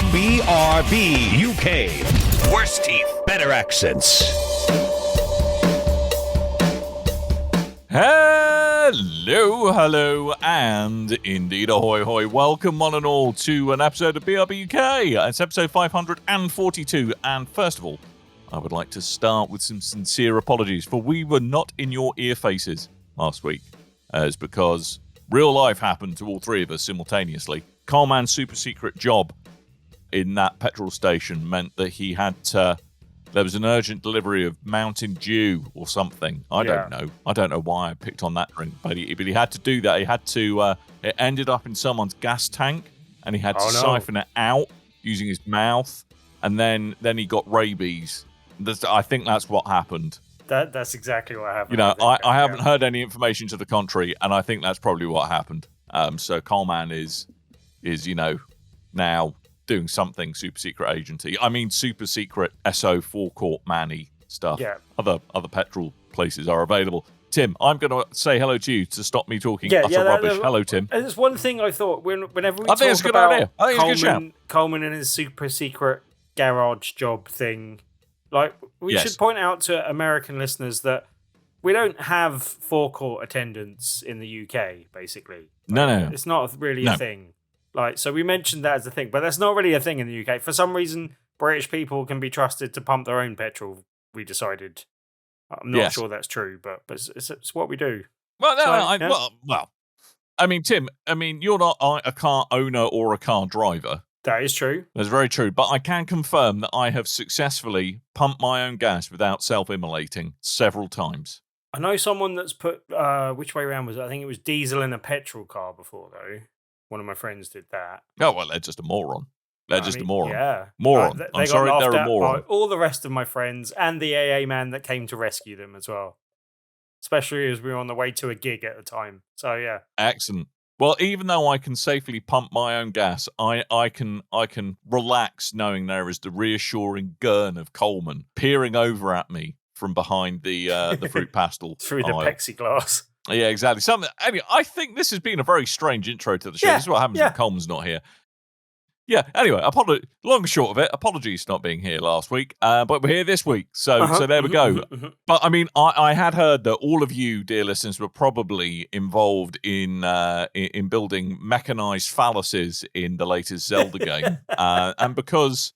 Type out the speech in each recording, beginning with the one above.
BRB UK. Worse teeth, better accents. Hello, and indeed ahoy hoy. Welcome one and all to an episode of BRB UK. It's episode 542, and first of all, I would like to start with some sincere apologies, for we were not in your ear faces last week. It's because real life happened to all three of us simultaneously. Coleman's super secret job in that petrol station meant that he had there was an urgent delivery of Mountain Dew or something. I don't know. I don't know why I picked on that drink, but he had to do that. He had to. It ended up in someone's gas tank, and he had to siphon it out using his mouth, and then he got rabies. I think that's what happened. That's exactly what happened. You know, I haven't heard any information to the contrary, and I think that's probably what happened. So Coleman is now doing something super secret agency. I mean, super secret SO forecourt manny stuff. Yeah. Other petrol places are available. Tim, I'm going to say hello to you to stop me talking utter rubbish. Hello, Tim. And it's one thing I thought whenever we I think it's a good idea. I think it's a good shout. Coleman and his super secret garage job thing, like we should point out to American listeners that we don't have forecourt attendants in the UK. Basically, no, it's not really a thing. Like, so we mentioned that as a thing, but that's not really a thing in the UK. For some reason, British people can be trusted to pump their own petrol. We decided. I'm not sure that's true, but it's what we do. Well, no, I mean, Tim, you're not a car owner or a car driver. That is true. That's very true. But I can confirm that I have successfully pumped my own gas without self-immolating several times. I know someone that's put, which way around was it? I think it was diesel in a petrol car before, though. One of my friends did that. Oh, well, they're just a moron. They're just a moron. Yeah. Moron. I'm sorry, they're a moron. All the rest of my friends and the AA man that came to rescue them as well. Especially as we were on the way to a gig at the time. So, yeah. Excellent. Well, even though I can safely pump my own gas, I can relax knowing there is the reassuring gurn of Coleman peering over at me from behind the fruit pastel through aisle. The plexiglass. Yeah, exactly. Anyway, I think this has been a very strange intro to the show. This is what happens when Coleman's not here. Yeah, anyway, long and short of it, apologies for not being here last week, but we're here this week, so there we go. But, I mean, I had heard that all of you, dear listeners, were probably involved in building mechanized phalluses in the latest Zelda game, and because...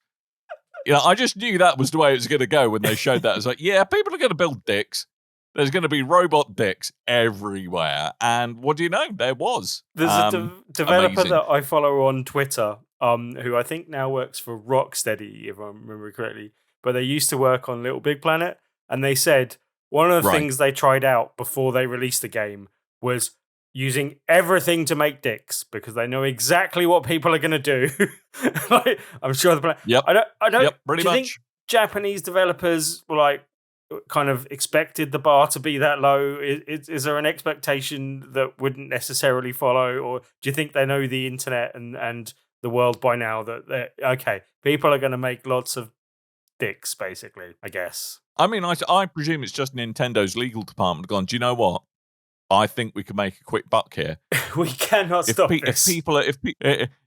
I just knew that was the way it was going to go when they showed that. It's like, people are going to build dicks. There's going to be robot dicks everywhere. And what do you know? There was. There's a developer that I follow on Twitter, who I think now works for Rocksteady, if I remember correctly. But they used to work on Little Big Planet. And they said one of the things they tried out before they released the game was using everything to make dicks, because they know exactly what people are going to do. I'm sure the I don't. Pretty do you much. think Japanese developers were like kind of expected the bar to be that low? Is there an expectation that wouldn't necessarily follow, or do you think they know the internet and the world by now that people are going to make lots of dicks, basically? I guess. I mean, I presume it's just Nintendo's legal department gone, do you know what? I think we can make a quick buck here. We cannot stop this.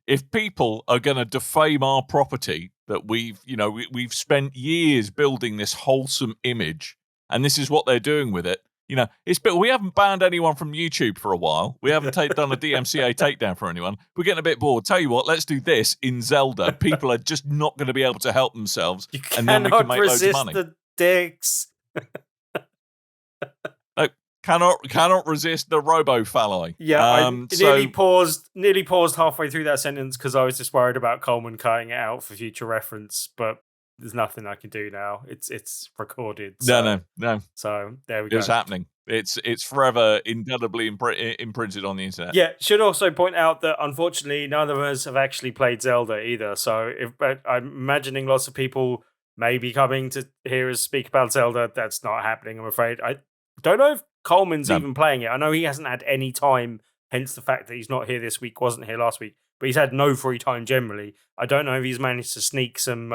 If people are going to defame our property that we've spent years building this wholesome image, and this is what they're doing with it. We haven't banned anyone from YouTube for a while. We haven't done a DMCA takedown for anyone. We're getting a bit bored. Tell you what, let's do this in Zelda. People are just not going to be able to help themselves, and then we can make loads of money. The dicks. Cannot resist the robo-phalli. Yeah, I nearly paused halfway through that sentence because I was just worried about Coleman cutting it out for future reference, but there's nothing I can do now. It's recorded. So. No. So there we go. It's happening. It's forever indelibly imprinted on the internet. Yeah, should also point out that unfortunately none of us have actually played Zelda either. So I'm imagining lots of people may be coming to hear us speak about Zelda. That's not happening, I'm afraid. I don't know if Coleman's even playing it. I know he hasn't had any time, hence the fact that he's not here this week, wasn't here last week. but he's had no free time generally. I don't know if he's managed to sneak some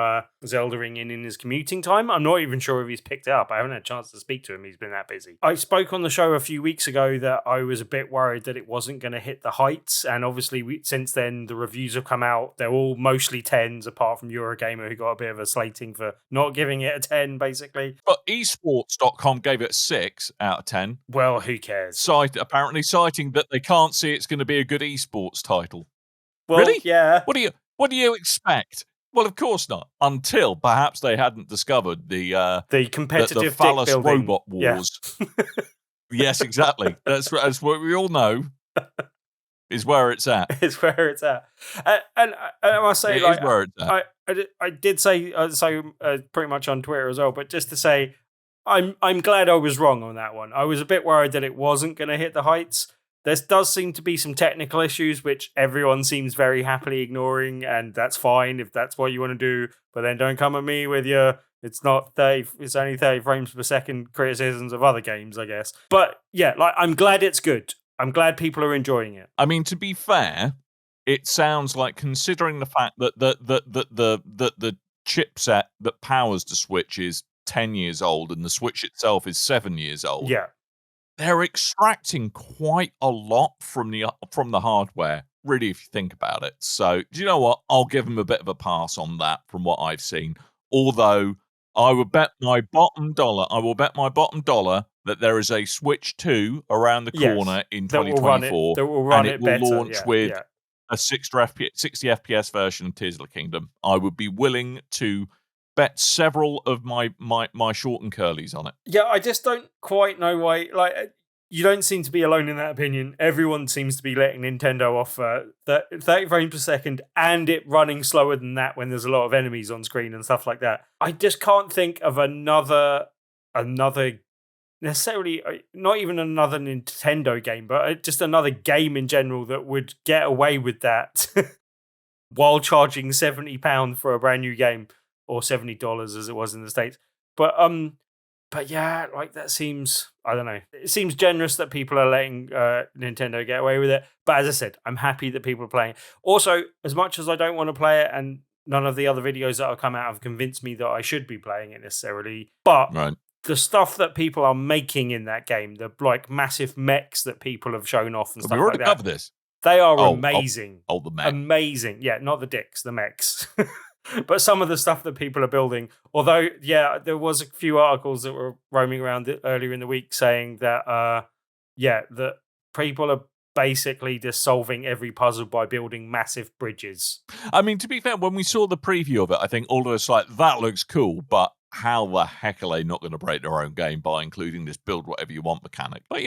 Zeldering in his commuting time. I'm not even sure if he's picked it up. I haven't had a chance to speak to him. He's been that busy. I spoke on the show a few weeks ago that I was a bit worried that it wasn't going to hit the heights. And obviously, since then, the reviews have come out. They're all mostly 10s, apart from Eurogamer, who got a bit of a slating for not giving it a 10, basically. But esports.com gave it a 6 out of 10. Well, who cares? Apparently citing that they can't see it's going to be a good esports title. Well, really? Yeah. What do you expect? Well, of course not. Until perhaps they hadn't discovered the competitive the phallus dick building. robot wars. Yeah. Yes, exactly. That's what we all know is where it's at. It's where it's at. And I must say, like, is where it's at. I did say so pretty much on Twitter as well. But just to say, I'm glad I was wrong on that one. I was a bit worried that it wasn't going to hit the heights. There does seem to be some technical issues, which everyone seems very happily ignoring, and that's fine if that's what you want to do. But then don't come at me with your it's only 30 frames per second criticisms of other games, I guess. But yeah, like I'm glad it's good. I'm glad people are enjoying it. I mean, to be fair, it sounds like, considering the fact that the chipset that powers the Switch is 10 years old and the Switch itself is 7 years old. Yeah. They're extracting quite a lot from the hardware, really, if you think about it. So, do you know what? I'll give them a bit of a pass on that from what I've seen. Although, I will bet my bottom dollar that there is a Switch 2 around the corner in 2024. That will run and it will better. launch with a 60 FPS version of Tears of the Kingdom. I would be willing to bet several of my short and curlies on it. Yeah, I just don't quite know why. Like, you don't seem to be alone in that opinion. Everyone seems to be letting Nintendo off 30 frames per second and it running slower than that when there's a lot of enemies on screen and stuff like that. I just can't think of another necessarily, not even another Nintendo game, but just another game in general that would get away with that while charging £70 for a brand new game. Or $70 as it was in the States. But yeah, like that seems, I don't know. It seems generous that people are letting Nintendo get away with it. But as I said, I'm happy that people are playing it. Also, as much as I don't want to play it, and none of the other videos that have come out have convinced me that I should be playing it necessarily. But the stuff that people are making in that game, the like massive mechs that people have shown off and stuff like that. We already covered this. They are amazing. The mech. Amazing. Yeah, not the dicks, the mechs. But some of the stuff that people are building, although, yeah, there was a few articles that were roaming around earlier in the week saying that, that people are basically just solving every puzzle by building massive bridges. I mean, to be fair, when we saw the preview of it, I think all of us like, that looks cool, but how the heck are they not going to break their own game by including this build whatever you want mechanic? But,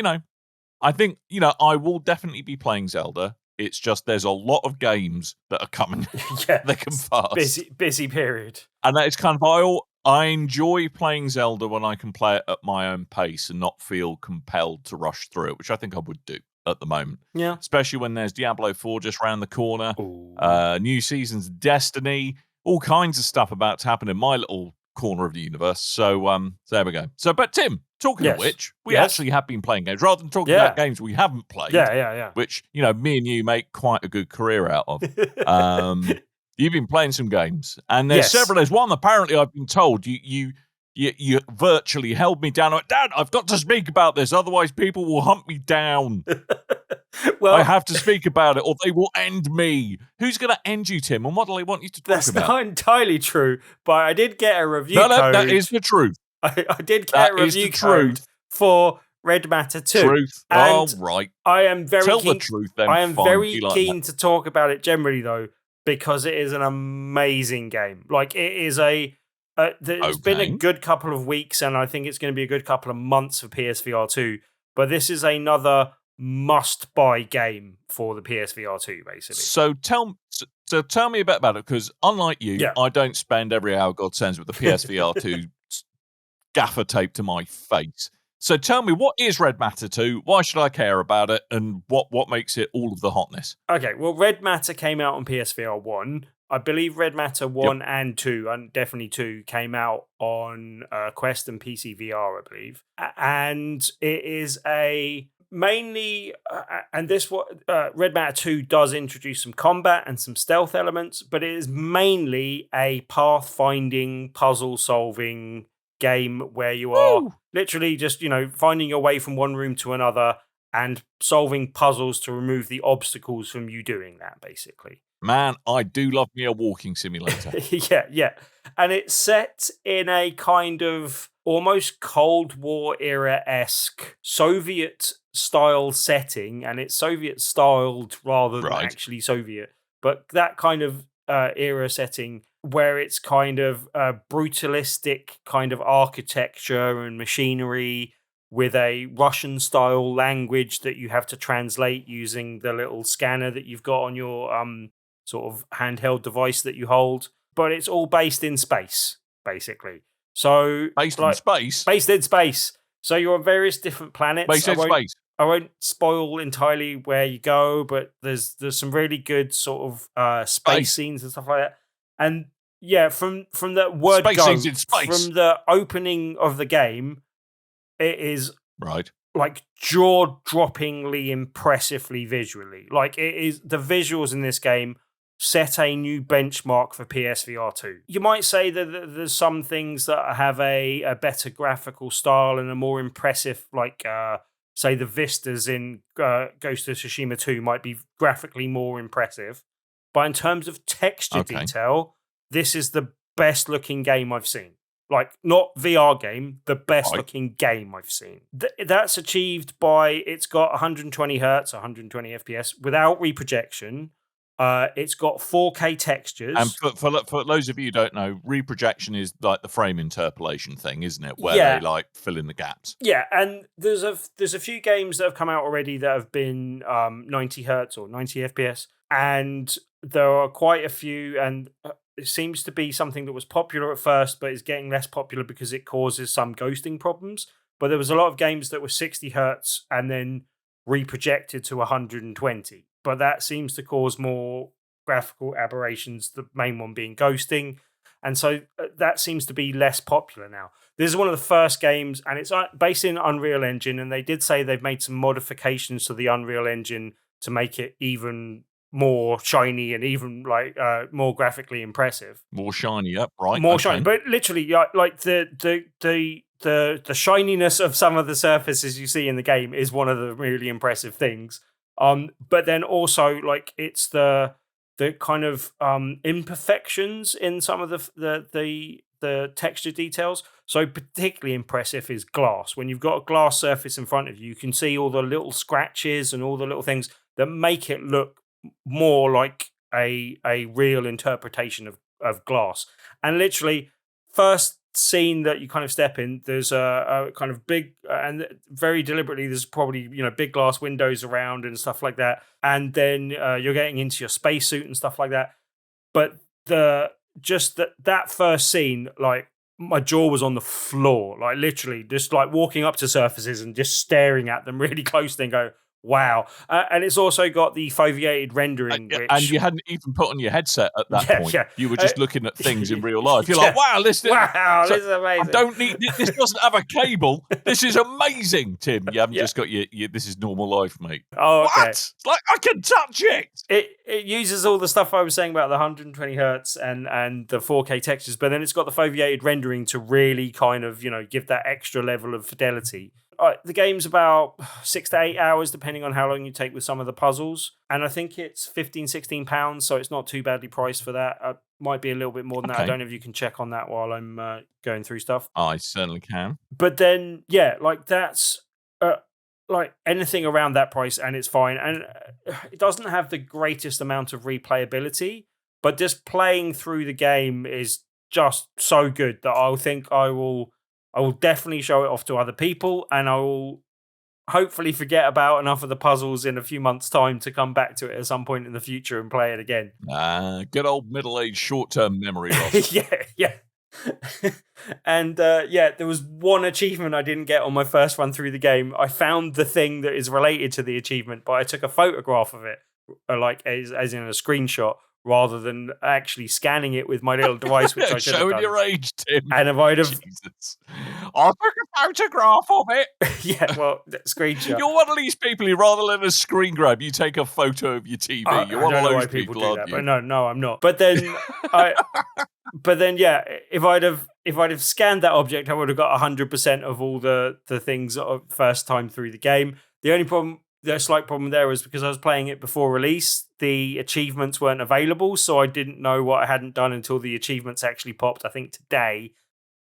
I think, I will definitely be playing Zelda. It's just there's a lot of games that are coming. Yeah, they come fast. Busy period. And that is kind of, I enjoy playing Zelda when I can play it at my own pace and not feel compelled to rush through it, which I think I would do at the moment. Yeah. Especially when there's Diablo 4 just around the corner, new seasons of Destiny, all kinds of stuff about to happen in my little corner of the universe. So there we go. So, but Tim, talking of which, we actually have been playing games rather than talking about games we haven't played. Yeah. Which, me and you make quite a good career out of. You've been playing some games, and there's several. There's one apparently I've been told you virtually held me down. Like, Dad, I've got to speak about this, otherwise people will hunt me down. Well, I have to speak about it, or they will end me. Who's going to end you, Tim? And what do they want you to talk about? That's not entirely true, but I did get a review code. No, that is the truth. I did get a review code for Red Matter 2. Truth. And right. I am very Tell keen, the truth then. I am very keen to talk about it generally, though, because it is an amazing game. Like, it is it's been a good couple of weeks, and I think it's going to be a good couple of months for PSVR 2, but this is another must-buy game for the PSVR 2, basically. So tell me a bit about it, because unlike you, I don't spend every hour God sends with the PSVR 2 gaffer tape to my face. So tell me, what is Red Matter 2? Why should I care about it? And what makes it all of the hotness? Okay, well, Red Matter came out on PSVR 1. I believe Red Matter 1 and 2, and definitely 2, came out on Quest and PC VR, I believe. And it is mainly, and Red Matter 2 does introduce some combat and some stealth elements, but it is mainly a pathfinding, puzzle-solving game where you are literally just, finding your way from one room to another and solving puzzles to remove the obstacles from you doing that, basically. Man, I do love me a walking simulator. Yeah. And it's set in a kind of almost Cold War era-esque Soviet-style setting, and it's Soviet-styled rather than actually Soviet. But that kind of era setting where it's kind of brutalistic kind of architecture and machinery with a Russian-style language that you have to translate using the little scanner that you've got on your sort of handheld device that you hold. But it's all based in space, basically. So Based in space? Based in space. So you're on various different planets. Based in space. I won't spoil entirely where you go, but there's some really good sort of space scenes and stuff like that. And yeah, from the word space go, scenes in space. From the opening of the game, it is like jaw-droppingly impressively visually. Like it is, the visuals in this game set a new benchmark for PSVR 2. You might say that there's some things that have a better graphical style and a more impressive, like say the vistas in Ghost of Tsushima 2 might be graphically more impressive. But in terms of texture detail, this is the best looking game I've seen. Like, not VR game, the best looking game I've seen. That's achieved by, it's got 120 hertz, 120 FPS without reprojection. It's got 4K textures. And for those of you who don't know, reprojection is like the frame interpolation thing, isn't it? Where they like fill in the gaps. Yeah, and there's a few games that have come out already that have been 90 hertz or 90 FPS, and there are quite a few, and it seems to be something that was popular at first, but is getting less popular because it causes some ghosting problems. But there was a lot of games that were 60 hertz and then reprojected to 120. But that seems to cause more graphical aberrations, the main one being ghosting. And so that seems to be less popular now. This is one of the first games, and it's based in Unreal Engine, and they did say they've made some modifications to the Unreal Engine to make it even more shiny and even like more graphically impressive. More shiny, yep, right. More shiny, but literally like the shininess of some of the surfaces you see in the game is one of the really impressive things. But then also like it's the kind of imperfections in some of the texture details. So particularly impressive is glass. When you've got a glass surface in front of you, you can see all the little scratches and all the little things that make it look more like a real interpretation of glass. And literally, first scene that you kind of step in, there's a kind of big, and very deliberately, there's probably big glass windows around and stuff like that. And then you're getting into your spacesuit and stuff like that. But that first scene, like my jaw was on the floor, like literally just like walking up to surfaces and just staring at them really closely and go, wow. And it's also got the foveated rendering. And you hadn't even put on your headset at that point. Yeah. You were just looking at things in real life. You're like, wow, this is amazing. I don't need, this doesn't have a cable. This is amazing, Tim. You haven't just got your this is normal life, mate. Oh, okay. What? It's like, I can touch it. It uses all the stuff I was saying about the 120 hertz and the 4K textures, but then it's got the foveated rendering to really kind of, give that extra level of fidelity. The game's about 6 to 8 hours, depending on how long you take with some of the puzzles. And I think it's £15-16, so it's not too badly priced for that. Might be a little bit more than that. I don't know if you can check on that while I'm going through stuff. I certainly can. But then, yeah, like that's like anything around that price, and it's fine. And it doesn't have the greatest amount of replayability, but just playing through the game is just so good that I think I will definitely show it off to other people, and I will hopefully forget about enough of the puzzles in a few months' time to come back to it at some point in the future and play it again. Good old middle-aged short-term memory loss. Yeah. And there was one achievement I didn't get on my first run through the game. I found the thing that is related to the achievement, but I took a photograph of it, like as in a screenshot, rather than actually scanning it with my little device, which I should have Showing done. your age, Tim. And if I'd have... Jesus. I took a photograph of it. Yeah, well, screenshot. You're one of these people who, rather than a screen grab, you take a photo of your TV. You're one of those people, do aren't that, you? but no, I'm not. But then, yeah, if I'd have scanned that object, I would have got 100% of all the things first time through the game. The slight problem there was because I was playing it before release, the achievements weren't available, so I didn't know what I hadn't done until the achievements actually popped, I think, today.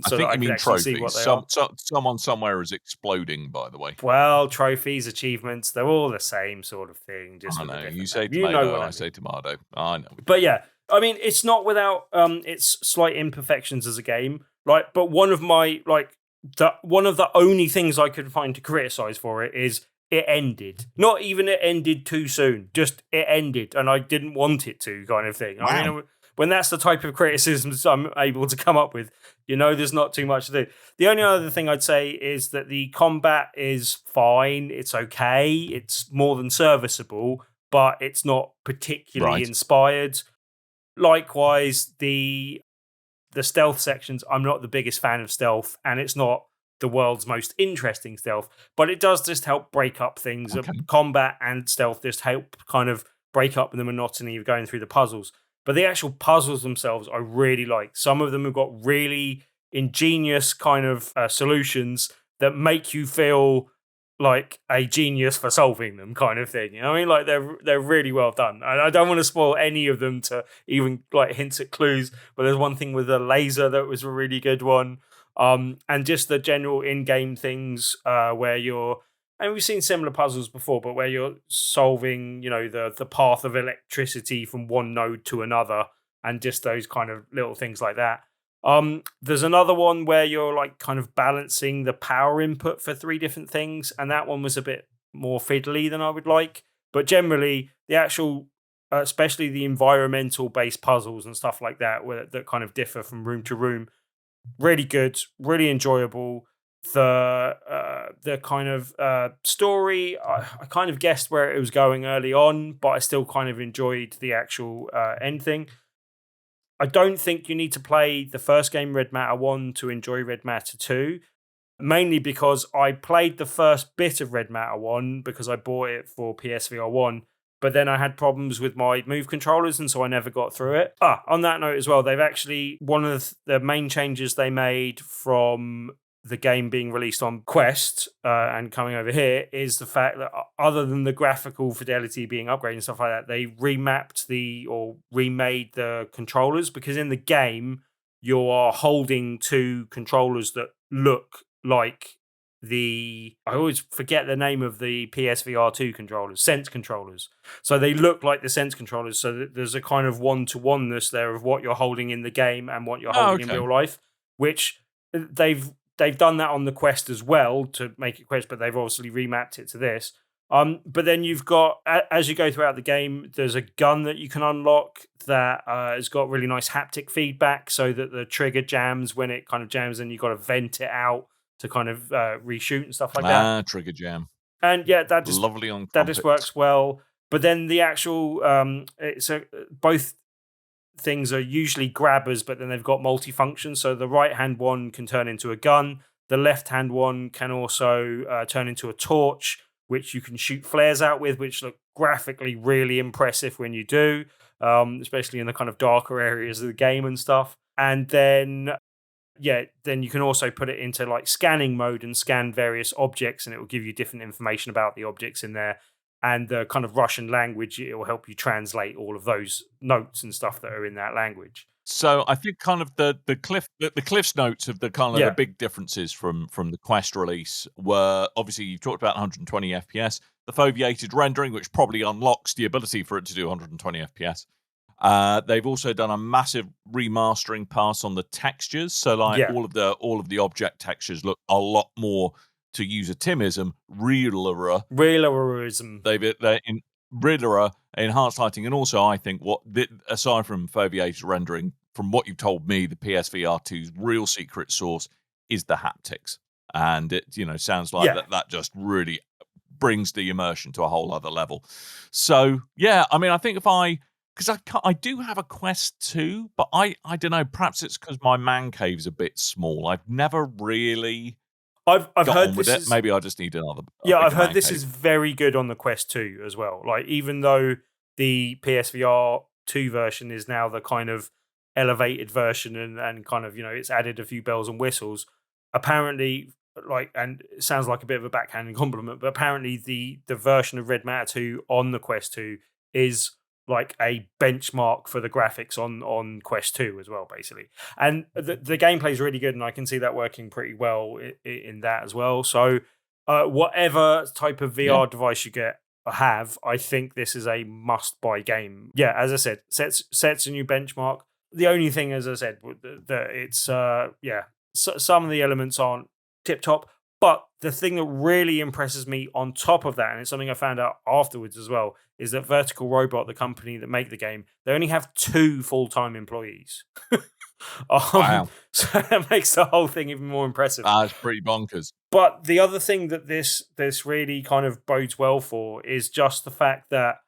So I think you mean trophies. Someone somewhere is exploding, by the way. Well, trophies, achievements, they're all the same sort of thing. Just I know. You tomato, say tomato, I say tomato. I know. But yeah, I mean, it's not without its slight imperfections as a game. Like, but one of the only things I could find to criticize for it is it ended. Not even it ended too soon. Just it ended, and I didn't want it to, kind of thing. Wow. I mean, when that's the type of criticisms I'm able to come up with, there's not too much to do. The only other thing I'd say is that the combat is fine. It's okay. It's more than serviceable, but it's not particularly inspired. Likewise, the stealth sections, I'm not the biggest fan of stealth, and it's not the world's most interesting stealth, but it does just help break up things. Okay. Combat and stealth just help kind of break up the monotony of going through the puzzles. But the actual puzzles themselves, I really like. Some of them have got really ingenious kind of solutions that make you feel like a genius for solving them, kind of thing. I mean, like they're really well done. I don't want to spoil any of them to even like hints at clues, but there's one thing with a laser that was a really good one. And just the general in-game things where you're, and we've seen similar puzzles before, but where you're solving, the path of electricity from one node to another, and just those kind of little things like that. There's another one where you're like kind of balancing the power input for 3 different things, and that one was a bit more fiddly than I would like. But generally, the actual, especially the environmental-based puzzles and stuff like that, that kind of differ from room to room, really good, really enjoyable. The kind of story, I kind of guessed where it was going early on, but I still kind of enjoyed the actual end thing. I don't think you need to play the first game, Red Matter 1, to enjoy Red Matter 2, mainly because I played the first bit of Red Matter 1 because I bought it for PSVR 1, but then I had problems with my Move controllers, and so I never got through it. On that note as well, they've actually, one of the main changes they made from the game being released on Quest and coming over here is the fact that other than the graphical fidelity being upgraded and stuff like that, they remade the controllers, because in the game you are holding 2 controllers that look like I always forget the name of the PSVR 2 controllers, Sense controllers. So they look like the Sense controllers, so that there's a kind of one-to-oneness there of what you're holding in the game and what you're holding in real life, which they've done that on the Quest as well to make it Quest, but they've obviously remapped it to this. But then you've got, as you go throughout the game, there's a gun that you can unlock that has got really nice haptic feedback, so that the trigger jams when it kind of jams, and you've got to vent it out to kind of reshoot and stuff like that. Trigger jam. And yeah, that just lovely on that just works well. But then the actual, both things are usually grabbers, but then they've got multifunction. So the right-hand one can turn into a gun. The left-hand one can also turn into a torch, which you can shoot flares out with, which look graphically really impressive when you do, especially in the kind of darker areas of the game and stuff. And then, then you can also put it into like scanning mode and scan various objects, and it will give you different information about the objects in there. And the kind of Russian language, it will help you translate all of those notes and stuff that are in that language. So I think kind of the Cliff's notes of the kind of the big differences from the Quest release were, obviously you've talked about 120 FPS, the foveated rendering, which probably unlocks the ability for it to do 120 FPS. They've also done a massive remastering pass on the textures, so like all of the object textures look a lot more, to use a Timism, realerism. They're in realer, enhanced lighting, and also I think aside from foveated rendering, from what you've told me, the PSVR 2's real secret sauce is the haptics, and it sounds like that just really brings the immersion to a whole other level. So yeah, I mean, I think if I because I do have a Quest 2, but I don't know. Perhaps it's because my man cave's a bit small. I've never really I've got heard on with this it. is Maybe I just need another. yeah. I've bigger heard man this cave. is very good on the Quest 2 as well. Like even though the PSVR 2 version is now the kind of elevated version and kind of it's added a few bells and whistles. Apparently, and it sounds like a bit of a backhanded compliment, but apparently the version of Red Matter 2 on the Quest 2 is like a benchmark for the graphics on Quest 2 as well, basically. And the gameplay is really good, and I can see that working pretty well in that as well. So whatever type of VR device you have, I think this is a must-buy game. Yeah, as I said, sets a new benchmark. The only thing, as I said, that it's some of the elements aren't tip-top, but the thing that really impresses me on top of that, and it's something I found out afterwards as well, is that Vertical Robot, the company that make the game, they only have 2 full-time employees. Wow. So that makes the whole thing even more impressive. That's pretty bonkers. But the other thing that this really kind of bodes well for is just the fact that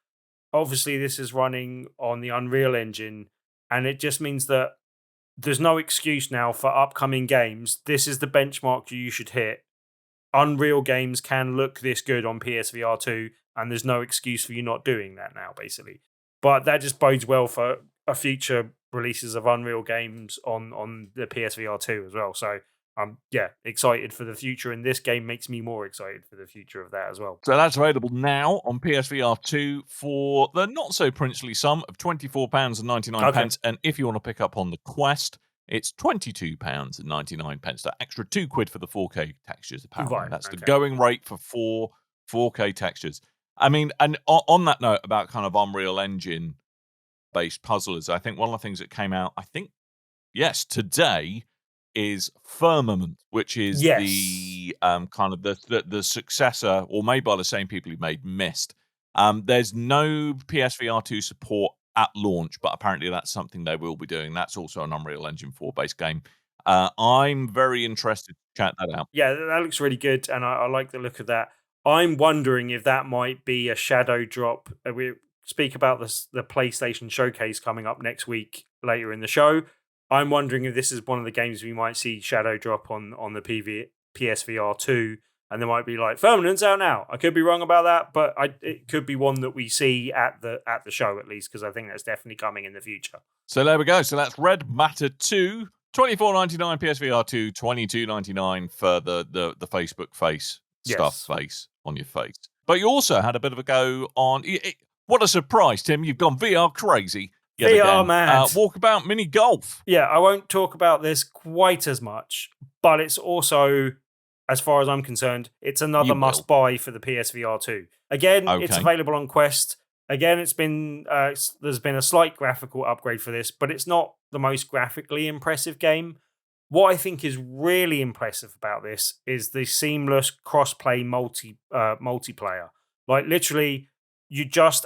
obviously this is running on the Unreal Engine, and it just means that there's no excuse now for upcoming games. This is the benchmark you should hit. Unreal games can look this good on PSVR 2, and there's no excuse for you not doing that now, basically. But that just bodes well for a future releases of Unreal games on the PSVR 2 as well. So I'm excited for the future, and this game makes me more excited for the future of that as well. So that's available now on PSVR 2 for the not so princely sum of £24.99. And if you want to pick up on the Quest, it's £22.99. That extra £2 for the 4K textures, apparently. Right, That's the going rate for 4K textures. I mean, and on that note about kind of Unreal Engine based puzzlers, I think one of the things that came out, today is Firmament, which is the kind of the successor, or made by the same people who made Myst. There's no PSVR 2 support at launch, but apparently that's something they will be doing. That's also an Unreal Engine 4 based game. I'm very interested to check that out. Yeah, that looks really good, and I like the look of that. I'm wondering if that might be a shadow drop. We speak about the PlayStation Showcase coming up next week later in the show. I'm wondering if this is one of the games we might see shadow drop on the PSVR 2, and there might be like Firmament's out now. I could be wrong about that, but it could be one that we see at the show at least, because I think that's definitely coming in the future. So there we go. So that's Red Matter 2, $24.99 PSVR 2, $22.99 for the Facebook face stuff face on your face. But you also had a bit of a go on. What a surprise, Tim! You've gone VR crazy. VR mad. Walkabout mini golf. Yeah, I won't talk about this quite as much, but it's also, as far as I'm concerned, it's another must-buy for the PSVR 2. Again, it's available on Quest. Again, it's been there's been a slight graphical upgrade for this, but it's not the most graphically impressive game. What I think is really impressive about this is the seamless cross-play multiplayer. Like literally, you just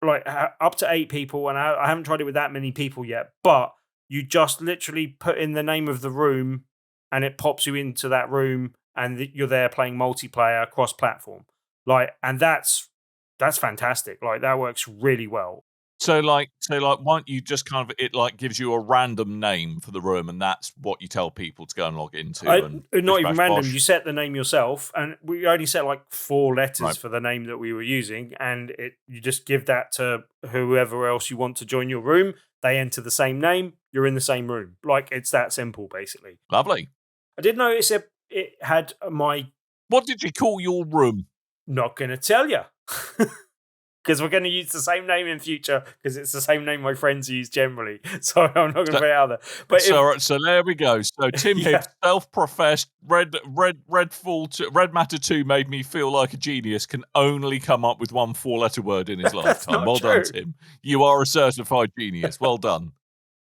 like up to 8 people, and I haven't tried it with that many people yet, but you just literally put in the name of the room and it pops you into that room and you're there playing multiplayer cross-platform. And that's fantastic. Like that works really well. So why don't you just kind of, it like gives you a random name for the room, and that's what you tell people to go and log into. Not even random. You set the name yourself, and we only set like 4 letters for the name that we were using, and you just give that to whoever else you want to join your room. They enter the same name. You're in the same room. Like it's that simple, basically. Lovely. I did notice it had my. What did you call your room? Not gonna tell you. Because we're going to use the same name in future, because it's the same name my friends use generally. So I'm not going to put it out there. But so there we go. So Tim Hibbs, self-professed Red Matter 2 made me feel like a genius, can only come up with one 4-letter word in his lifetime. Well done, Tim. You are a certified genius. Well done.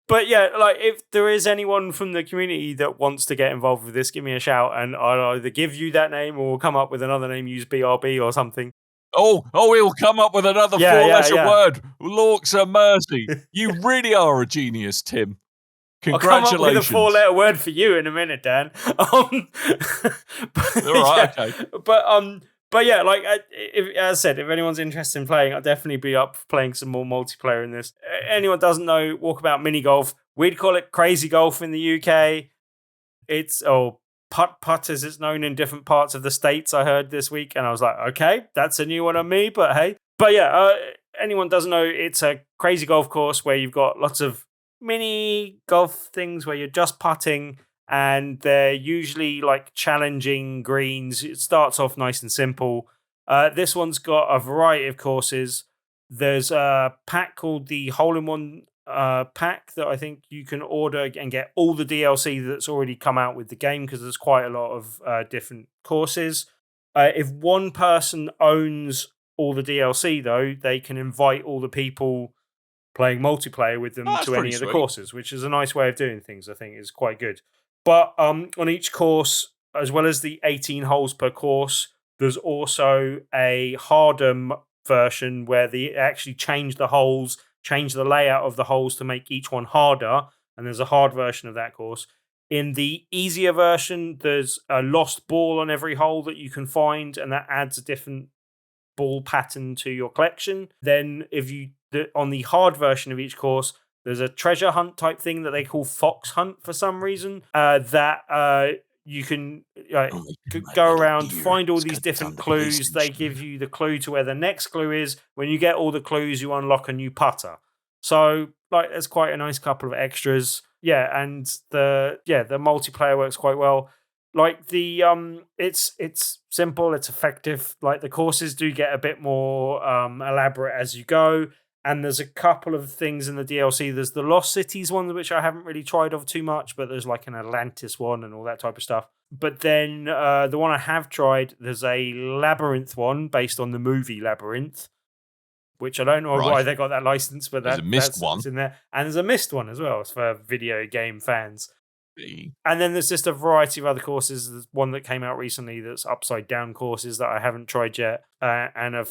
But yeah, like if there is anyone from the community that wants to get involved with this, give me a shout, and I'll either give you that name or come up with another name, use BRB or something. Oh, he'll come up with another 4-letter word. Lorks a mercy. You really are a genius, Tim. Congratulations. I'll come up with a 4-letter word for you in a minute, Dan. All right, okay. But But yeah, like as I said, if anyone's interested in playing, I'll definitely be up for playing some more multiplayer in this. Anyone doesn't know, Walkabout mini golf. We'd call it crazy golf in the UK. It's Putt Putt as it's known in different parts of the States, I heard this week, and I was like, okay, that's a new one on me, but hey. But yeah, anyone doesn't know, it's a crazy golf course where you've got lots of mini golf things where you're just putting, and they're usually like challenging greens. It starts off nice and simple. This one's got a variety of courses. There's a pack called the Hole-in-One pack that I think you can order and get all the DLC that's already come out with the game, because there's quite a lot of different courses. If one person owns all the DLC, though, they can invite all the people playing multiplayer with them to any of the courses, which is a nice way of doing things. I think is quite good. But on each course, as well as the 18 holes per course, there's also a harder version where they actually change the holes, change the layout of the holes to make each one harder. And there's a hard version of that course. In the easier version, there's a lost ball on every hole that you can find, and that adds a different ball pattern to your collection. Then on the hard version of each course, there's a treasure hunt type thing that they call Fox Hunt for some reason, that you can go around, find all these different clues. They give you the clue to where the next clue is. When you get all the clues, you unlock a new putter. So like, there's quite a nice couple of extras. Yeah, and the multiplayer works quite well. Like it's simple, it's effective. Like the courses do get a bit more elaborate as you go. And there's a couple of things in the DLC. There's the Lost Cities one, which I haven't really tried of too much, but there's like an Atlantis one and all that type of stuff. But then the one I have tried, there's a Labyrinth one based on the movie Labyrinth, which I don't know why they got that license, but there's a Myst one in there. And there's a Myst one as well. It's for video game fans. And then there's just a variety of other courses. There's one that came out recently that's upside down courses that I haven't tried yet. And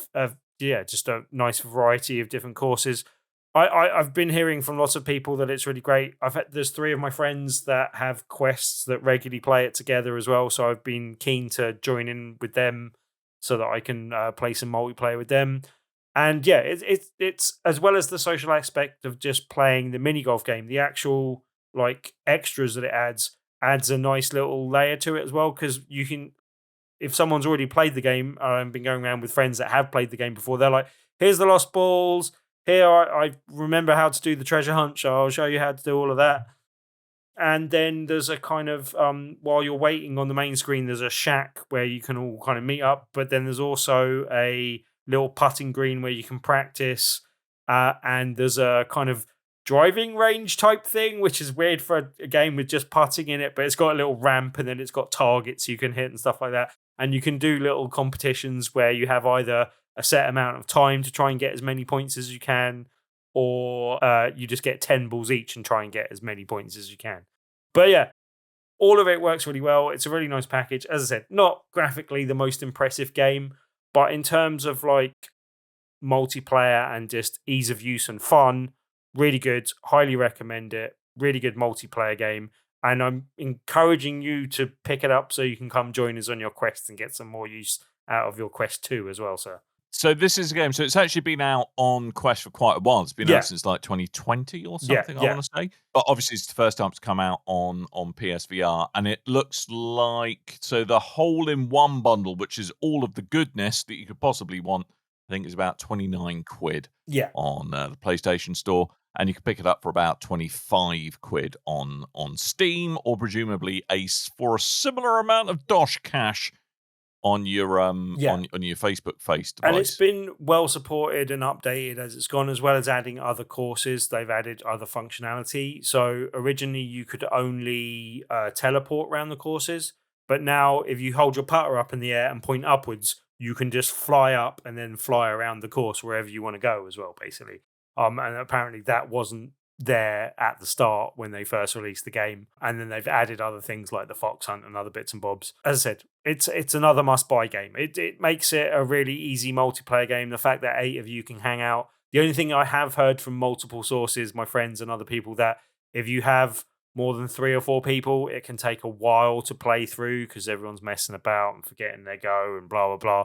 just a nice variety of different courses. I've been hearing from lots of people that it's really great. There's 3 of my friends that have quests that regularly play it together as well. So I've been keen to join in with them so that I can play some multiplayer with them. And yeah, it's as well as the social aspect of just playing the mini golf game, the actual like extras that it adds a nice little layer to it as well, because you can, if someone's already played the game and been going around with friends that have played the game before, they're like, here's the lost balls, here I remember how to do the treasure hunt, so I'll show you how to do all of that. And then there's a kind of while you're waiting on the main screen, there's a shack where you can all kind of meet up, but then there's also a little putting green where you can practice, and there's a kind of driving range type thing, which is weird for a game with just putting in it, but it's got a little ramp and then it's got targets you can hit and stuff like that. And you can do little competitions where you have either a set amount of time to try and get as many points as you can, or you just get 10 balls each and try and get as many points as you can. But yeah, all of it works really well. It's a really nice package. As I said, not graphically the most impressive game, but in terms of like multiplayer and just ease of use and fun, really good. Highly recommend it. Really good multiplayer game. And I'm encouraging you to pick it up so you can come join us on your quest and get some more use out of your Quest 2 as well, sir. So this is a game. So it's actually been out on Quest for quite a while. It's been out since like 2020 or something, I want to say. But obviously it's the first time it's come out on PSVR. And it looks like, so the Hole-in-One bundle, which is all of the goodness that you could possibly want, I think is about 29 quid on the PlayStation Store. And you can pick it up for about 25 quid on Steam, or presumably for a similar amount of dosh cash on your on your Facebook device. And it's been well supported and updated as it's gone, as well as adding other courses. They've added other functionality. So originally you could only teleport around the courses, but now if you hold your putter up in the air and point upwards, you can just fly up and then fly around the course wherever you want to go as well, basically. And apparently that wasn't there at the start when they first released the game. And then they've added other things like the Fox Hunt and other bits and bobs. As I said, it's another must-buy game. It makes it a really easy multiplayer game. The fact that 8 of you can hang out. The only thing I have heard from multiple sources, my friends and other people, that if you have more than 3 or 4 people, it can take a while to play through because everyone's messing about and forgetting their go and blah, blah, blah.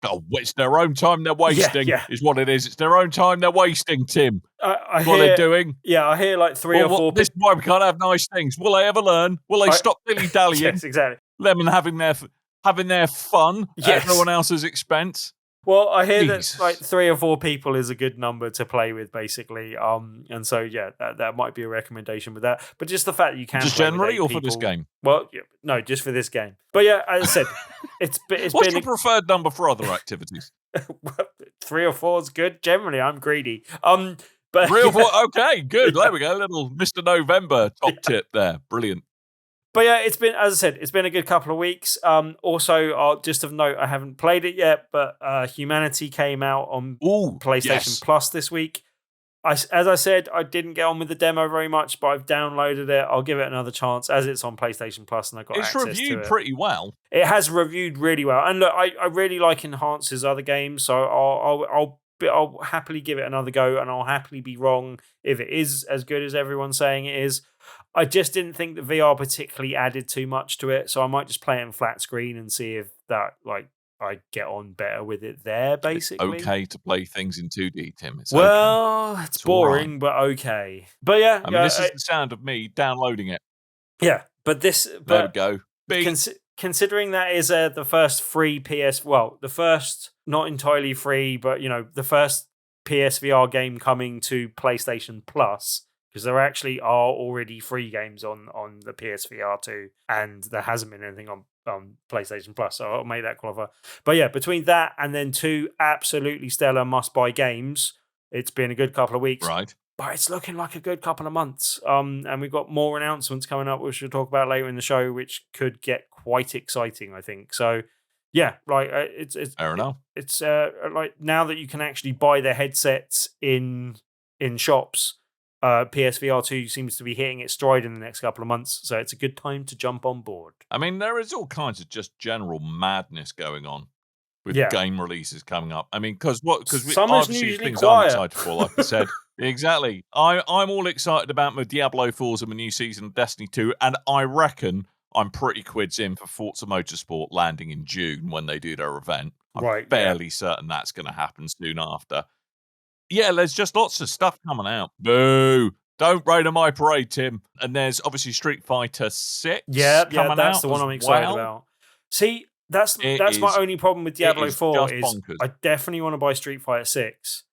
Oh, it's their own time they're wasting, is what it is. It's their own time they're wasting, Tim. I what they're doing. Yeah, I hear like three or four. This is why we can't have nice things. Will they ever learn? Will they stop dilly-dallying? Yes, exactly. Them and having their fun at everyone else's expense. Well, I hear that like 3 or 4 people is a good number to play with, basically. And so that might be a recommendation with that. But just the fact that you can just play generally with 8 or people, for this game. Well, no, just for this game. But yeah, as I said, it's What's been your preferred number for other activities? 3 or 4 is good. Generally, I'm greedy. But 3 or 4. Okay, good. There we go. Little Mr. November top tip there. Brilliant. But yeah, it's been, as I said, it's been a good couple of weeks. Also, just of note, I haven't played it yet, but Humanity came out on PlayStation Plus this week. As I said, I didn't get on with the demo very much, but I've downloaded it. I'll give it another chance as it's on PlayStation Plus and I've got access to it. It's reviewed pretty well. It has reviewed really well. And look, I really like Enhance's other games, so I'll happily give it another go, and I'll happily be wrong if it is as good as everyone's saying it is. I just didn't think the VR particularly added too much to it, so I might just play it in flat screen and see if that I get on better with it there. Basically, okay to play things in 2D, Tim. It's it's boring, right. but okay. But yeah, I mean, this is the sound of me downloading it. Yeah, but this. There we go. Considering that is the first free the first not entirely free, but the first PSVR game coming to PlayStation Plus. Because there actually are already free games on the PSVR 2, and there hasn't been anything on PlayStation Plus, so I'll make that qualify. But yeah, between that and then 2 absolutely stellar must-buy games, it's been a good couple of weeks. Right. But it's looking like a good couple of months. And we've got more announcements coming up, which we'll talk about later in the show, which could get quite exciting, I think. So yeah, like it's fair enough. It's like now that you can actually buy the headsets in shops. PSVR 2 seems to be hitting its stride in the next couple of months, so it's a good time to jump on board. I mean, there is all kinds of just general madness going on with game releases coming up. I mean, because obviously things I'm excited for, like I said. Exactly. I'm all excited about my Diablo 4s and my new season of Destiny 2, and I reckon I'm pretty quids in for Forza Motorsport landing in June when they do their event. I'm fairly certain that's going to happen soon after. Yeah, there's just lots of stuff coming out. Boo! Don't rain on my parade, Tim. And there's obviously Street Fighter 6 coming out. That's the one I'm excited about. See, that's my only problem with Diablo 4 is bonkers. I definitely want to buy Street Fighter 6.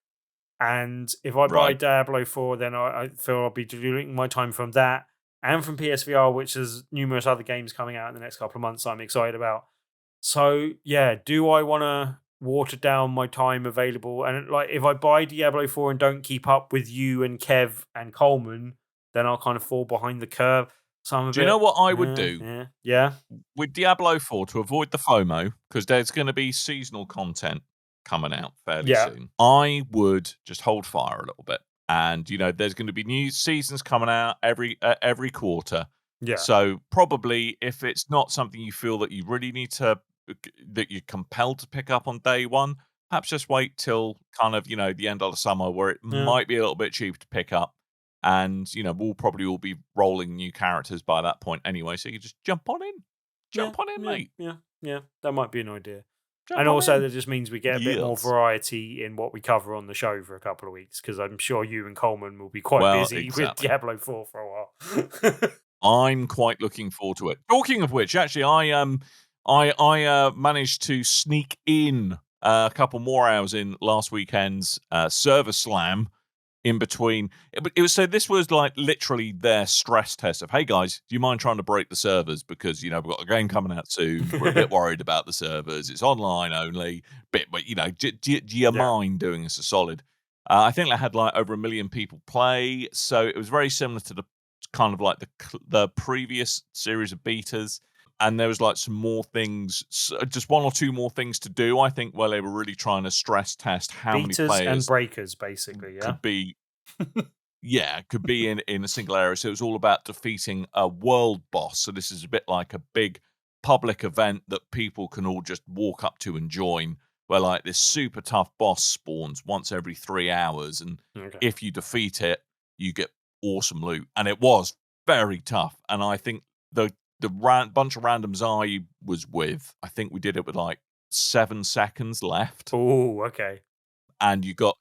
And if I buy Diablo 4, then I feel I'll be deleting my time from that and from PSVR, which has numerous other games coming out in the next couple of months I'm excited about. So, yeah, do I want to water down my time available? And like, if I buy Diablo 4 and don't keep up with you and Kev and Coleman, then I'll kind of fall behind the curve. So you know what I would do? Yeah. With Diablo 4, to avoid the FOMO, because there's going to be seasonal content coming out fairly soon, I would just hold fire a little bit. And, there's going to be new seasons coming out every quarter. Yeah. So probably if it's not something you feel that you really need to, that you're compelled to pick up on day one, perhaps just wait till kind of, the end of the summer where it might be a little bit cheap to pick up. And, we'll probably all be rolling new characters by that point anyway. So you just jump on in, mate. Yeah. That might be an idea. And also that just means we get a bit more variety in what we cover on the show for a couple of weeks, because I'm sure you and Coleman will be quite busy with Diablo 4 for a while. I'm quite looking forward to it. Talking of which, actually, I managed to sneak in a couple more hours in last weekend's server slam in between. So this was like literally their stress test of, hey guys, do you mind trying to break the servers? Because, we've got a game coming out soon. We're a bit worried about the servers. It's online only. But do you mind doing us a solid? I think they had like over 1 million people play. So it was very similar to the kind of like the previous series of betas. And there was like some more things, just 1 or 2 more things to do, I think, where they were really trying to stress test how many players and breakers, basically, could be in a single area. So it was all about defeating a world boss. So this is a bit like a big public event that people can all just walk up to and join, where like this super tough boss spawns once every 3 hours. And if you defeat it, you get awesome loot. And it was very tough. And I think the bunch of randoms I was with, I think we did it with like 7 seconds left. Oh, okay. And you got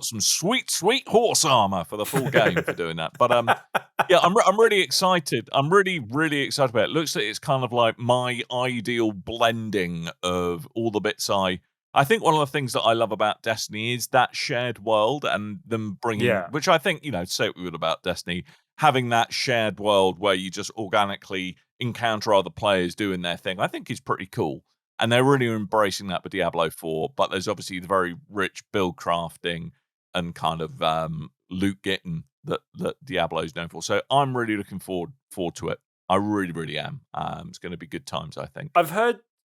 some sweet horse armor for the full game for doing that. But yeah, I'm really excited. I'm really excited about it. It looks like it's kind of like my ideal blending of all the bits I think one of the things that I love about Destiny is that shared world and them bringing, which I think, say what we would about Destiny, having that shared world where you just organically encounter other players doing their thing, I think is pretty cool. And they're really embracing that with Diablo 4, but there's obviously the very rich build crafting and kind of loot getting that Diablo's known for. So I'm really looking forward to it. I really am. It's going to be good times, I think.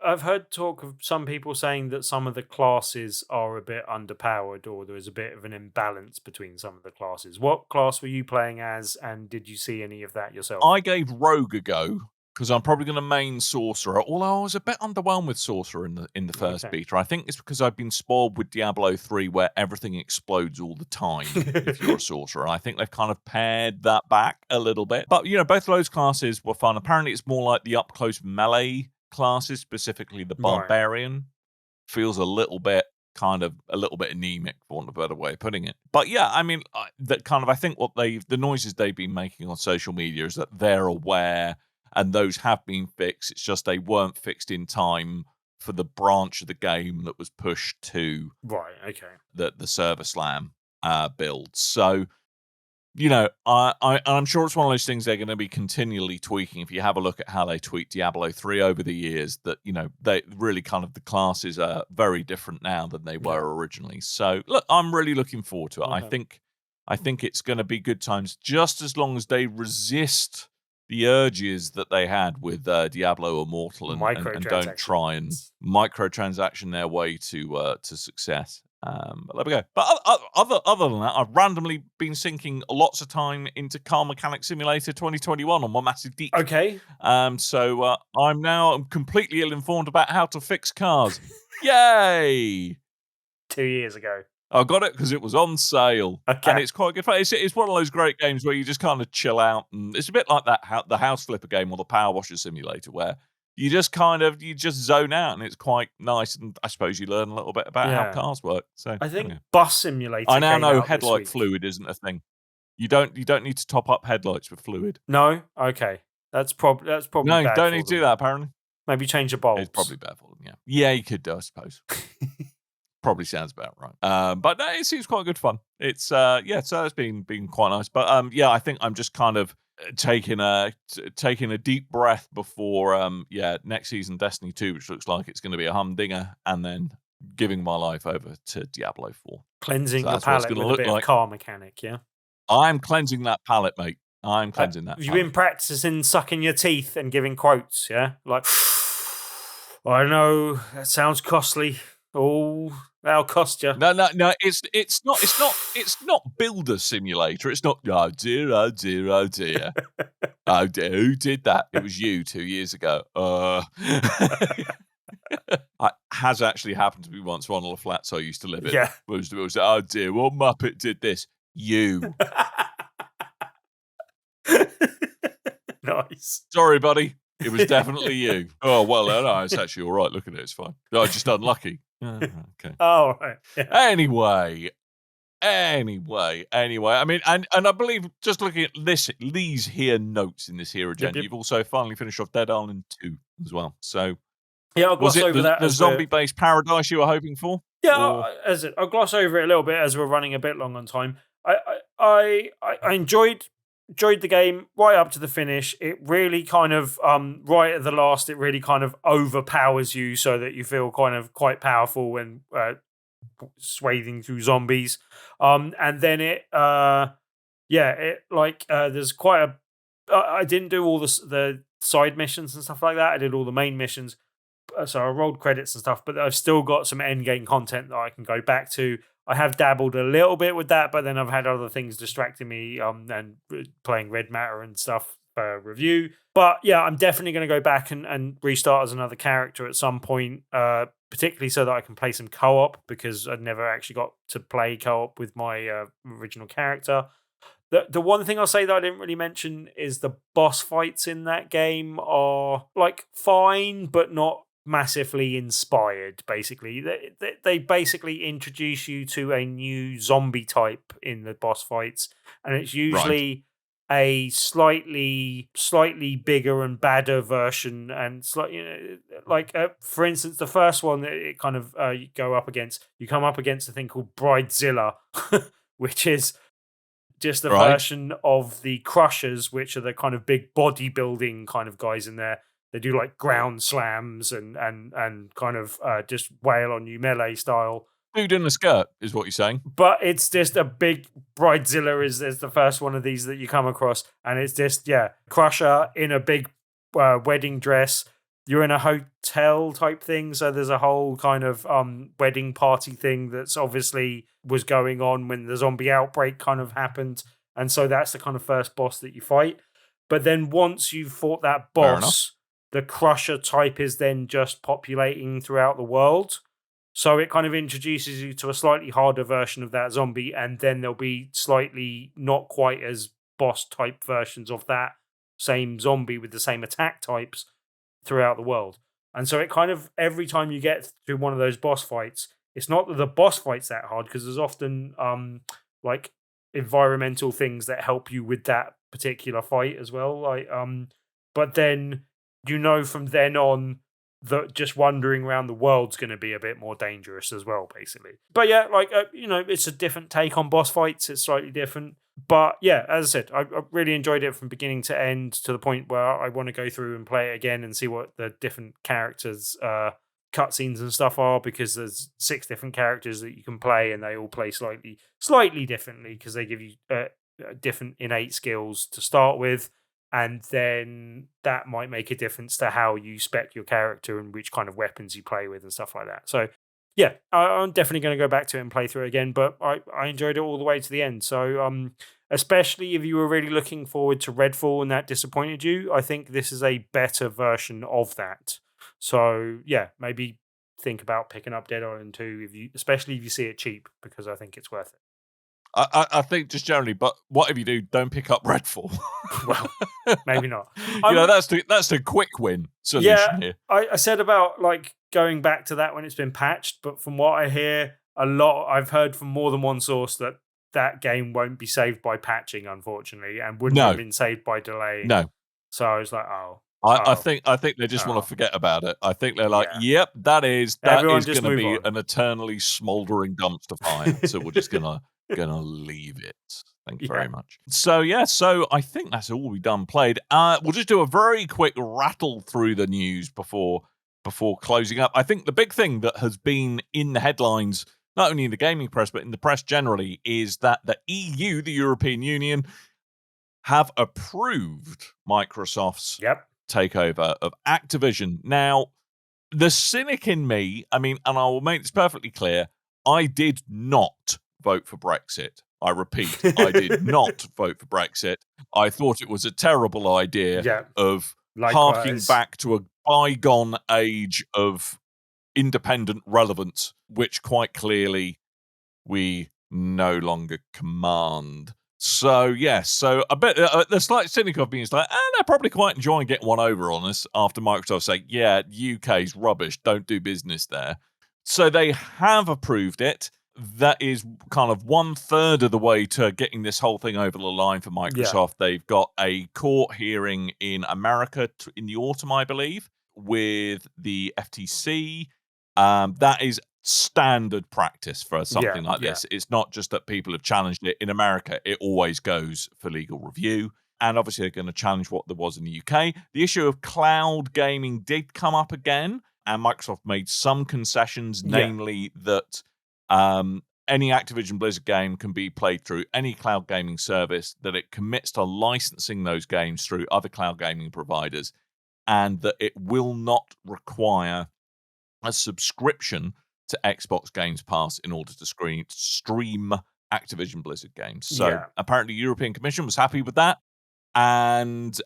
I've heard talk of some people saying that some of the classes are a bit underpowered, or there is a bit of an imbalance between some of the classes. What class were you playing as, and did you see any of that yourself? I gave Rogue a go because I'm probably going to main Sorcerer, although I was a bit underwhelmed with Sorcerer in the first beta. I think it's because I've been spoiled with Diablo 3 where everything explodes all the time if you're a Sorcerer. And I think they've kind of pared that back a little bit. But, both of those classes were fun. Apparently it's more like the up-close melee classes, specifically the Barbarian, feels a little bit anemic, for want of a better way of putting it. But yeah, I mean, I think the noises they've been making on social media is that they're aware and those have been fixed. It's just they weren't fixed in time for the branch of the game that was pushed to the Server Slam build. So, I'm sure it's one of those things they're going to be continually tweaking. If you have a look at how they tweak Diablo 3 over the years, that, they really kind of the classes are very different now than they were originally. So, look, I'm really looking forward to it. I think it's going to be good times, just as long as they resist the urges that they had with Diablo Immortal and don't try and microtransaction their way to success. But there we go. But other than that, I've randomly been sinking lots of time into Car Mechanic Simulator 2021 on my massive geek. Okay. So I'm now completely ill-informed about how to fix cars. Yay! 2 years ago. I got it because it was on sale, and it's quite good fun. It's one of those great games where you just kind of chill out, and it's a bit like the House Flipper game or the Power Washer Simulator, where you just zone out, and it's quite nice. And I suppose you learn a little bit about how cars work. So I think Bus Simulator. I now know headlight fluid isn't a thing. You don't need to top up headlights with fluid. No, okay, that's probably no. You bad don't for need to them. do that. Apparently, maybe change the bulbs. It's probably bad for them. Yeah, you could do, I suppose. Probably sounds about right. But no, it seems quite good fun. It's so it's been quite nice. But I think I'm just kind of taking a deep breath before next season Destiny 2, which looks like it's going to be a humdinger, and then giving my life over to Diablo 4. Cleansing the palate with a bit of Car Mechanic, yeah? I'm cleansing that palate, mate. I'm cleansing that. You've been practicing sucking your teeth and giving quotes, yeah? Like, I know, that sounds costly. Oh, that'll cost you. No. It's not Builder Simulator. It's not. Oh dear. Oh dear. Who did that? It was you 2 years ago. It has actually happened to me once. One of the flats I used to live in. Yeah. It was oh dear, what Muppet did this? You. Nice. Sorry, buddy. It was definitely you. Oh well, no, it's actually all right. Look at it, it's fine. No, just unlucky. Okay. Oh, right. Yeah. Anyway. I mean, and I believe just looking at these here notes in this here agenda, you've also finally finished off Dead Island 2 as well. So, I'll gloss over that. The zombie-based paradise you were hoping for? Yeah, I'll gloss over it a little bit as we're running a bit long on time. I enjoyed the game right up to the finish. It really kind of right at the last, it really kind of overpowers you so that you feel kind of quite powerful when swathing through zombies. And then there's quite a. I didn't do all the side missions and stuff like that. I did all the main missions, so I rolled credits and stuff. But I've still got some end game content that I can go back to. I have dabbled a little bit with that, but then I've had other things distracting me, and playing Red Matter and stuff for review. But yeah, I'm definitely going to go back and restart as another character at some point, particularly so that I can play some co-op, because I'd never actually got to play co-op with my original character. The one thing I'll say that I didn't really mention is the boss fights in that game are like fine, but not massively inspired, basically. They basically introduce you to a new zombie type in the boss fights, and it's usually a slightly bigger and badder version, and for instance, the first one that it kind of you come up against a thing called Bridezilla, which is just a version of the Crushers, which are the kind of big bodybuilding kind of guys in there. They do like ground slams and kind of just wail on you melee style. Dude in a skirt is what you're saying. But it's just a big Bridezilla is the first one of these that you come across. And it's just, Crusher in a big wedding dress. You're in a hotel type thing. So there's a whole kind of wedding party thing that's obviously was going on when the zombie outbreak kind of happened. And so that's the kind of first boss that you fight. But then once you've fought that boss, the Crusher type is then just populating throughout the world. So it kind of introduces you to a slightly harder version of that zombie, and then there'll be slightly not quite as boss type versions of that same zombie with the same attack types throughout the world. And so it kind of, every time you get to one of those boss fights, it's not that the boss fight's that hard, because there's often like environmental things that help you with that particular fight as well. But then from then on that just wandering around the world's going to be a bit more dangerous as well, basically. But yeah, it's a different take on boss fights. It's slightly different. But yeah, as I said, I really enjoyed it from beginning to end, to the point where I want to go through and play it again and see what the different characters' cutscenes and stuff are, because there's 6 different characters that you can play, and they all play slightly differently, because they give you different innate skills to start with. And then that might make a difference to how you spec your character and which kind of weapons you play with and stuff like that. So, yeah, I'm definitely going to go back to it and play through it again. But I enjoyed it all the way to the end. So, especially if you were really looking forward to Redfall and that disappointed you, I think this is a better version of that. So, yeah, maybe think about picking up Dead Island 2, especially if you see it cheap, because I think it's worth it. I think just generally, but whatever you do, don't pick up Redfall. Well, maybe not. That's the quick win solution here. I said about going back to that when it's been patched, but from what I hear, I've heard from more than one source that game won't be saved by patching, unfortunately, and wouldn't have been saved by delay. No. So I was like, I think they just want to forget about it. I think they're like, yep, that is going to be an eternally smouldering dumpster fire. So we're just gonna leave it. Thank you very much. So I think that's all we've done played. We'll just do a very quick rattle through the news before closing up. I think the big thing that has been in the headlines, not only in the gaming press but in the press generally, is that the EU, the European Union, have approved Microsoft's takeover of Activision. Now, the cynic in me, and I will make this perfectly clear, I did not vote for Brexit. I repeat, I did not vote for Brexit. I thought it was a terrible idea of harking back to a bygone age of independent relevance, which quite clearly we no longer command. So, so a bit, the slight cynic of me is like, they're probably quite enjoying getting one over on us after Microsoft say, UK's rubbish, don't do business there. So they have approved it. That is kind of 1/3 of the way to getting this whole thing over the line for Microsoft. They've got a court hearing in America in the autumn, I believe, with the FTC. That is standard practice for something like this. It's not just that people have challenged it. In America, it always goes for legal review. And obviously, they're going to challenge what there was in the UK. The issue of cloud gaming did come up again, and Microsoft made some concessions, namely that any Activision Blizzard game can be played through any cloud gaming service, that it commits to licensing those games through other cloud gaming providers, and that it will not require a subscription to Xbox Games Pass in order to stream Activision Blizzard games. So apparently the European Commission was happy with that, and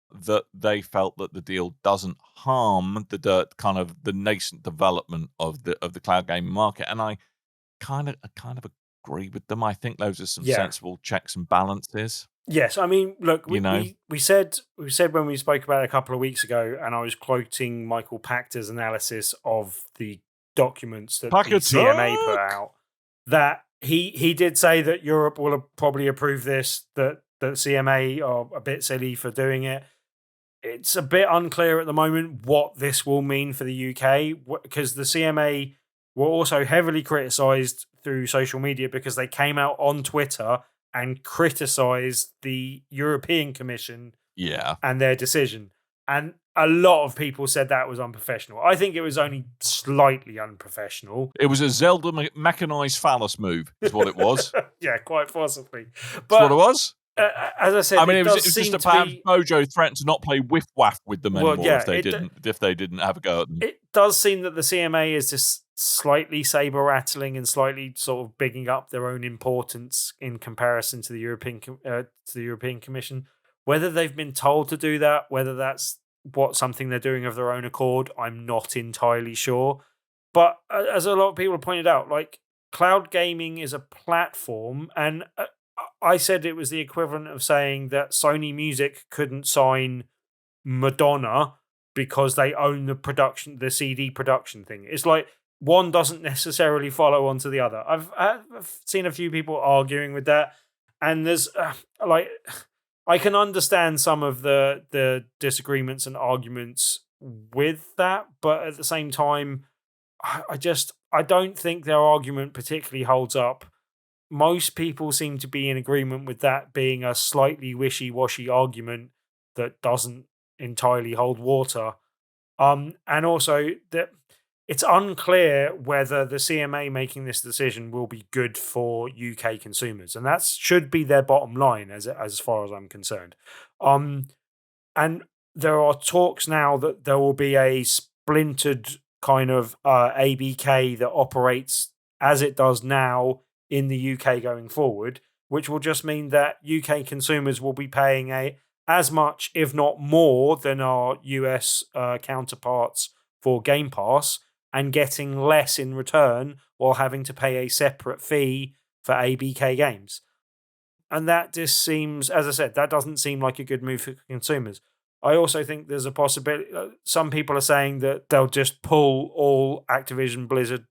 that they felt that the deal doesn't harm the kind of the nascent development of the cloud gaming market. And I kind of agree with them. I think those are some Yeah. sensible checks and balances. Yes, I mean, look, You know? we said when we spoke about it a couple of weeks ago, and I was quoting Michael Pachter's analysis of the documents that the CMA put out, that he did say that Europe will probably approve this, that CMA are a bit silly for doing it. It's a bit unclear at the moment what this will mean for the UK, because the CMA were also heavily criticised through social media because they came out on Twitter and criticised the European Commission and their decision. And a lot of people said that was unprofessional. I think it was only slightly unprofessional. It was a Zelda mechanised phallus move, is what it was. Yeah, quite possibly. But that's what it was. As I said, I mean, it was seem just to a be... Mojo threatened to not play whiff waff with them anymore if they didn't have a go at them. It does seem that the CMA is just slightly saber rattling and slightly sort of bigging up their own importance in comparison to the European Commission. Whether they've been told to do that, whether that's something they're doing of their own accord, I'm not entirely sure. But as a lot of people have pointed out, like, cloud gaming is a platform, and I said it was the equivalent of saying that Sony Music couldn't sign Madonna because they own the CD production thing. It's like one doesn't necessarily follow onto the other. I've seen a few people arguing with that, and there's I can understand some of the disagreements and arguments with that, but at the same time, I don't think their argument particularly holds up. Most people seem to be in agreement with that being a slightly wishy-washy argument that doesn't entirely hold water. And also that it's unclear whether the CMA making this decision will be good for UK consumers, and that should be their bottom line as far as I'm concerned. And there are talks now that there will be a splintered kind of ABK that operates as it does now in the UK going forward, which will just mean that UK consumers will be paying as much, if not more, than our US counterparts for Game Pass, and getting less in return while having to pay a separate fee for ABK games. And that just seems, as I said, that doesn't seem like a good move for consumers. I also think there's a possibility, some people are saying that they'll just pull all Activision Blizzard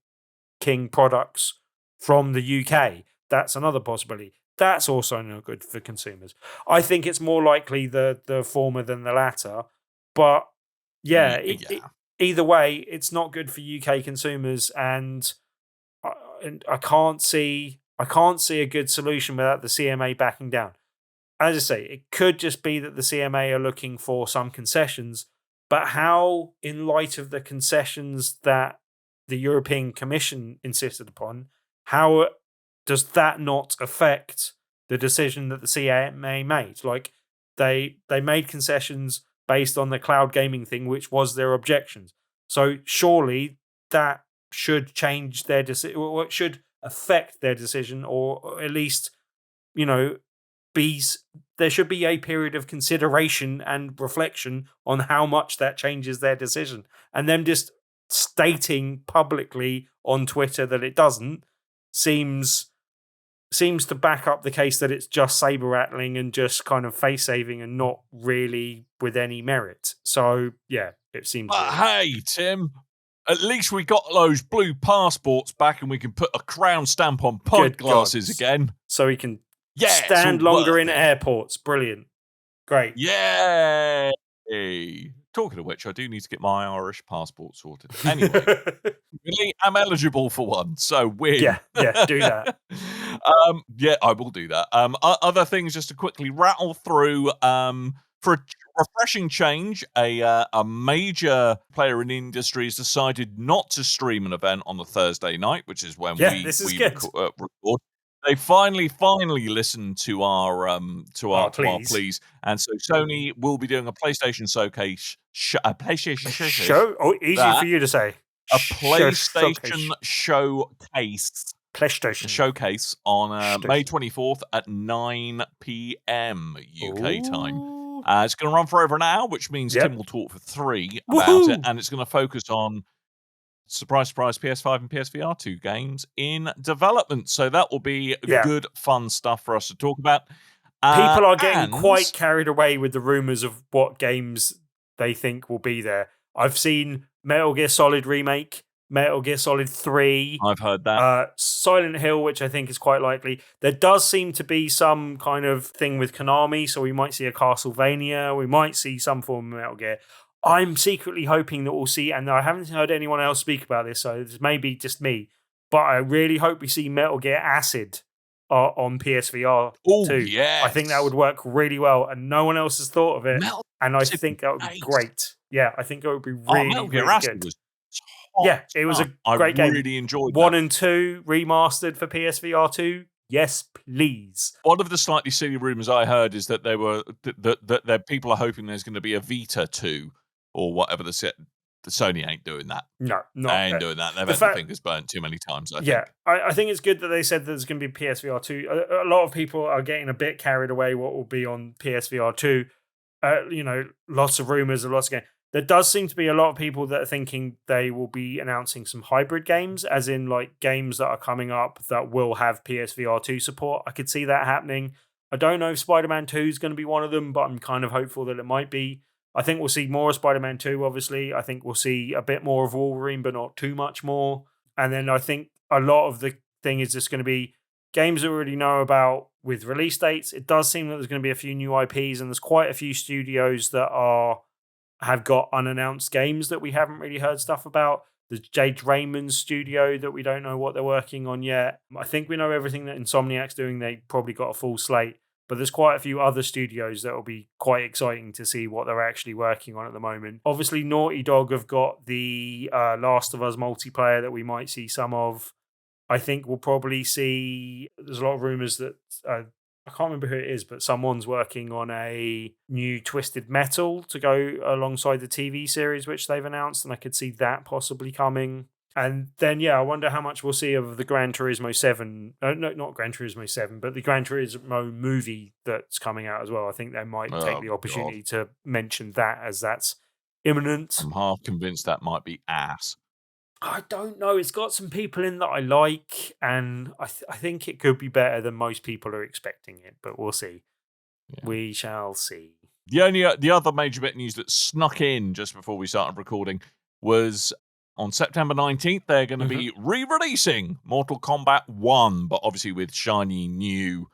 King products from the UK. That's another possibility. That's also no good for consumers. I think it's more likely the former than the latter. But either way, it's not good for UK consumers, and I can't see a good solution without the CMA backing down. As I say, it could just be that the CMA are looking for some concessions, but how, in light of the concessions that the European Commission insisted upon, how does that not affect the decision that the CMA made? Like, they made concessions based on the cloud gaming thing, which was their objections. So surely that should change their decision, or it should affect their decision, or at least, there should be a period of consideration and reflection on how much that changes their decision. And them just stating publicly on Twitter that it doesn't seems to back up the case that it's just saber rattling and just kind of face saving and not really with any merit. So yeah, it seems. But hey, Tim, at least we got those blue passports back, and we can put a crown stamp on pint glasses again, so we can stand longer in airports. Brilliant, great, yay! Talking of which, I do need to get my Irish passport sorted. Anyway, really, I'm eligible for one, so win. Yeah, do that. I will do that. Other things just to quickly rattle through. For a refreshing change, a major player in the industry has decided not to stream an event on the Thursday night, which is when we record. They finally listened to our pleas, and so Sony will be doing a PlayStation showcase. Show? Oh, easy for you to say. A PlayStation showcase. PlayStation showcase on May 24th at 9 p.m. UK time. It's going to run for over an hour, which means Tim will talk for 3 about it, and it's going to focus on surprise, surprise, PS5 and PSVR 2 games in development. So that will be good, fun stuff for us to talk about. People are getting quite carried away with the rumors of what games they think will be there. I've seen Metal Gear Solid Remake, Metal Gear Solid 3. I've heard that. Silent Hill, which I think is quite likely. There does seem to be some kind of thing with Konami, so we might see a Castlevania. We might see some form of Metal Gear. I'm secretly hoping that we'll see, and I haven't heard anyone else speak about this, so this may be just me, but I really hope we see Metal Gear Acid on PSVR 2. Yes. I think that would work really well, and no one else has thought of it. And I think that would be great. Yeah, I think it would be really, really good. Yeah, it was a great game. I really enjoyed 1 and 2 remastered for PSVR 2. Yes, please. One of the slightly silly rumors I heard is that that people are hoping there's going to be a Vita 2 or whatever the Sony ain't doing that. No, they ain't doing that. They've had their fingers burnt too many times. I think. I think it's good that they said there's going to be PSVR 2. A lot of people are getting a bit carried away what will be on PSVR 2. Lots of rumors and lots of games. There does seem to be a lot of people that are thinking they will be announcing some hybrid games, as in like games that are coming up that will have PSVR 2 support. I could see that happening. I don't know if Spider-Man 2 is going to be one of them, but I'm kind of hopeful that it might be. I think we'll see more of Spider-Man 2, obviously. I think we'll see a bit more of Wolverine, but not too much more. And then I think a lot of the thing is just going to be games that we already know about with release dates. It does seem that there's going to be a few new IPs, and there's quite a few studios that have got unannounced games that we haven't really heard stuff about. There's Jade Raymond's studio that we don't know what they're working on yet. I think we know everything that Insomniac's doing. They probably got a full slate. But there's quite a few other studios that will be quite exciting to see what they're actually working on at the moment. Obviously, Naughty Dog have got the Last of Us multiplayer that we might see some of. I think we'll probably see... There's a lot of rumours that... I can't remember who it is, but someone's working on a new Twisted Metal to go alongside the TV series, which they've announced, and I could see that possibly coming. And then, I wonder how much we'll see of the Gran Turismo 7. No, not Gran Turismo 7, but the Gran Turismo movie that's coming out as well. I think they might take the opportunity to mention that, as that's imminent. I'm half convinced that might be ass. I don't know. It's got some people in that I like, and I think it could be better than most people are expecting it, but we'll see. Yeah. We shall see. The other major bit of news that snuck in just before we started recording was on September 19th, they're going to be re-releasing Mortal Kombat 1, but obviously with shiny new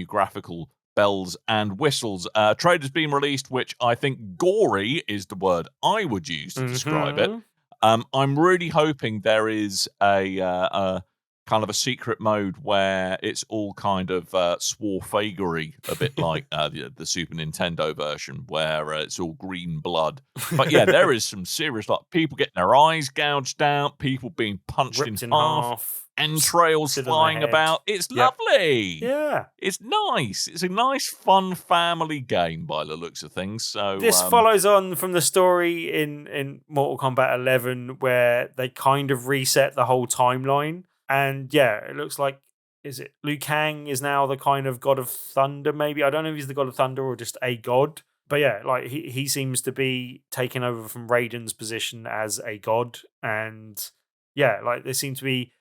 graphical bells and whistles. Trailer's been released, which I think gory is the word I would use to describe it. I'm really hoping there is a kind of a secret mode where it's all kind of swarfagery, a bit like the Super Nintendo version, where it's all green blood. But yeah, there is some serious, like people getting their eyes gouged out, people being punched ripped in half, entrails flying about. It's lovely. Yeah. It's nice. It's a nice, fun family game by the looks of things. So this follows on from the story in Mortal Kombat 11, where they kind of reset the whole timeline. And it looks like, is it Liu Kang is now the kind of god of thunder, maybe? I don't know if he's the god of thunder or just a god. But like he seems to be taking over from Raiden's position as a god. And like they seem to be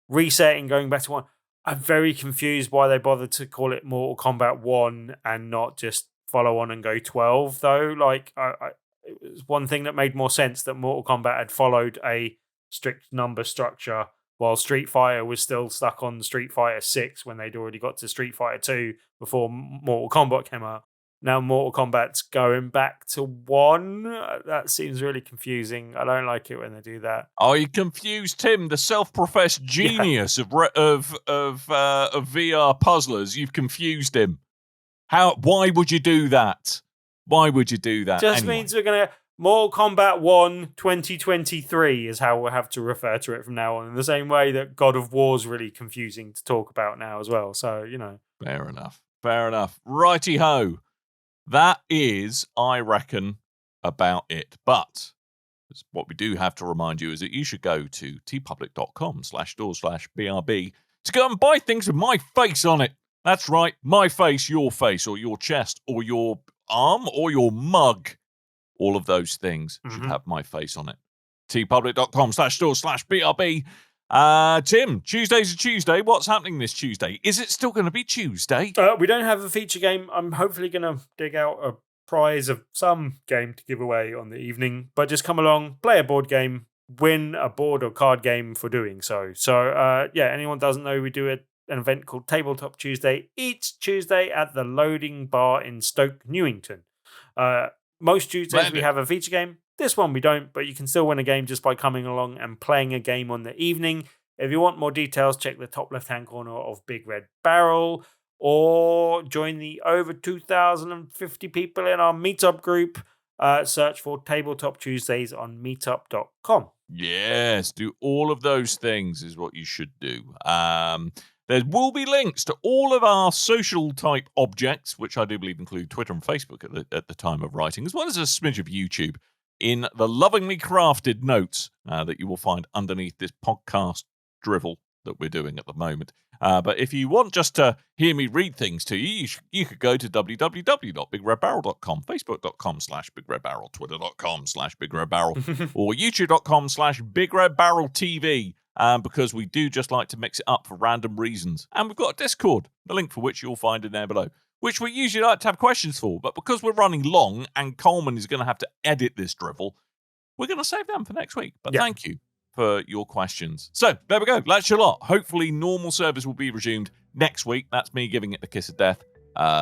resetting, going back to 1. I'm very confused why they bothered to call it Mortal Kombat 1 and not just follow on and go 12, though. Like, it was one thing that made more sense, that Mortal Kombat had followed a strict number structure, while Street Fighter was still stuck on Street Fighter 6 when they'd already got to Street Fighter 2 before Mortal Kombat came out. Now Mortal Kombat's going back to 1. That seems really confusing. I don't like it when they do that. Oh, you confused Tim, the self-professed genius of VR puzzlers. You've confused him. Why would you do that? Why would you do that? Just means we're going to... Mortal Kombat 1 2023 is how we'll have to refer to it from now on, in the same way that God of War's really confusing to talk about now as well. So, Fair enough. Righty-ho. That is, I reckon, about it. But what we do have to remind you is that you should go to tpublic.com/store/BRB to go and buy things with my face on it. That's right, my face, or your chest, or your arm, or your mug. All of those things should have my face on it. tpublic.com/store/BRB. Tim, Tuesday's a Tuesday. What's happening this Tuesday? Is it still going to be Tuesday? We don't have a feature game. I'm hopefully going to dig out a prize of some game to give away on the evening, but just come along, play a board game, win a board or card game for doing so. So, anyone doesn't know, we do an event called Tabletop Tuesday each Tuesday at the Loading Bar in Stoke, Newington. Most Tuesdays we have a feature game. This one we don't, but you can still win a game just by coming along and playing a game on the evening. If you want more details, check the top left-hand corner of Big Red Barrel, or join the over 2,050 people in our meetup group. Search for Tabletop Tuesdays on meetup.com. Yes, do all of those things is what you should do. There will be links to all of our social type objects, which I do believe include Twitter and Facebook at the time of writing, as well as a smidge of YouTube, in the lovingly crafted notes that you will find underneath this podcast drivel that we're doing at the moment. But if you want just to hear me read things to you, you could go to www.bigredbarrel.com, facebook.com/bigredbarrel, twitter.com/bigredbarrel, or youtube.com/bigredbarreltv, because we do just like to mix it up for random reasons. And we've got a Discord, the link for which you'll find in there below, which we usually like to have questions for. But because we're running long and Coleman is going to have to edit this drivel, we're going to save them for next week. But thank you for your questions. So there we go. That's your lot. Hopefully normal service will be resumed next week. That's me giving it the kiss of death.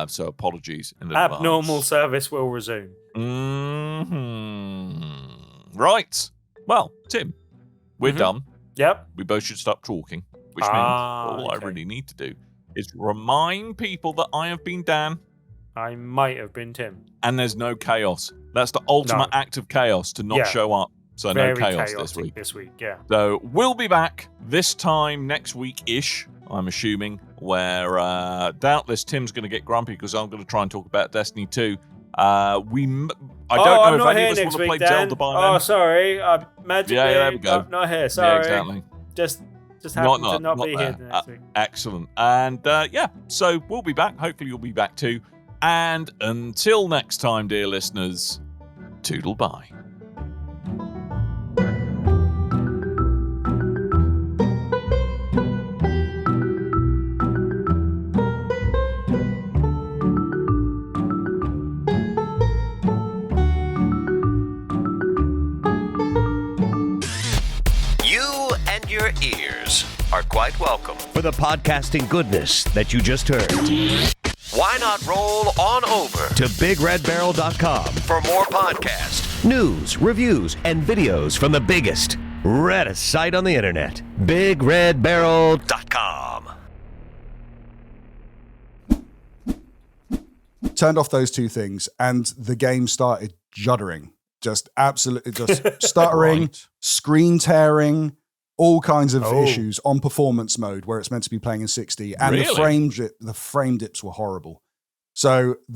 So apologies in advance. Abnormal service will resume. Mm-hmm. Right. Well, Tim, we're done. Yep. We both should stop talking, which means all I really need to do is remind people that I have been Dan. I might have been Tim. And there's no chaos. That's the ultimate act of chaos to not show up. So Very no chaos this week. Yeah. So we'll be back this time next week-ish, I'm assuming, where doubtless Tim's going to get grumpy because I'm going to try and talk about Destiny 2. I don't know if any of us want to play Zelda by then. Oh, sorry. Magically, there we go. Not here. Sorry. Yeah, exactly. Just happened to not be here next week. Excellent. And so we'll be back. Hopefully you'll be back too. And until next time, dear listeners, toodle bye. Your ears are quite welcome for the podcasting goodness that you just heard. Why not roll on over to BigRedBarrel.com for more podcasts, news, reviews, and videos from the biggest, reddest site on the internet, BigRedBarrel.com. Turned off those two things, and the game started juddering, just absolutely, just stuttering, screen tearing. All kinds of issues on performance mode where it's meant to be playing in 60, and the frame dips were horrible. So